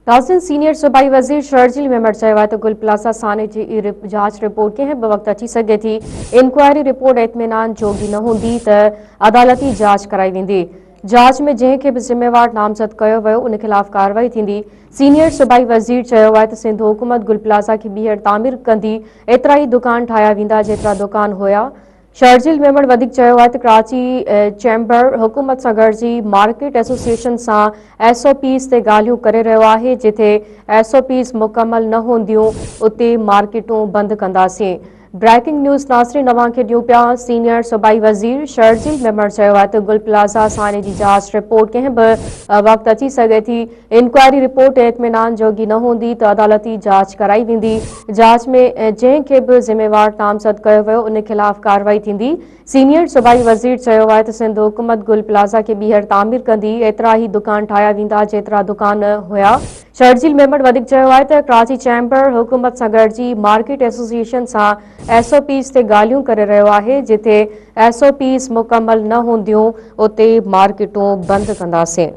नाज़रीन, सीनियर सूबाई वज़ीर शर्जील मेमण चयो आहे त गुल प्लाज़ा साने जी जांच रिपोर्ट कंहिं बि वक़्तु अची सघे थी। इंक्वायरी रिपोर्ट इत्मीनान जोगी न हूंदी त अदालती जांच कराई वेंदी। जांच में जंहिंखे बि ज़िम्मेवार नामज़द कयो वियो उन खिलाफ़ कार्रवाई थींदी। सीनियर सूबाई वज़ीर चयो आहे त सिंध हुकूमत गुल प्लाज़ा खे ॿीहर तामीर कंदी। एतिरा ई दुकान ठाहिया वेंदा जेतिरा दुकान हुया। शर्जील मेमण वधीक चयो आहे त कराची चैम्बर हुकूमत सां गॾिजी मार्केट एसोसिएशन सां SOPs ते ॻाल्हियूं करे रहियो आहे। जिथे SOPs मुकमल न हूंदियूं उते मार्केटूं बंदि कंदासीं। ब्रेकिंग न्यूज़ नाज़रीन नवां खे ॾियूं पिया। सीनियर सूबाई वज़ीर शर्जील मेमण चयो आहे त गुल प्लाज़ा साने जी जांच रिपोर्ट कंहिं बि वक़्तु अची सघे थी। इंक्वायरी रिपोर्ट इत्मीनान जोगी न हूंदी त अदालती जांच कराई वेंदी। जांच में जंहिंखे बि ज़िम्मेवार नामज़द कयो वियो उन खिलाफ़ कार्रवाई थींदी। सीनियर सूबाई वज़ीर चयो आहे त सिंध हुकूमत गुल प्लाज़ा खे ॿीहर तामीर कंदी। एतिरा ई दुकान ठाहिया वेंदा जेतिरा दुकान हुया। शर्जील मेमण वधीक चयो आहे त कराची चैम्बर हुकूमत सां गॾिजी मार्केट एसोसिएशन सां SOPs ते ॻाल्हियूं करे रहियो आहे। जिथे SOPs मुकमल न हूंदियूं उते मार्केटूं बंदि कंदासीं।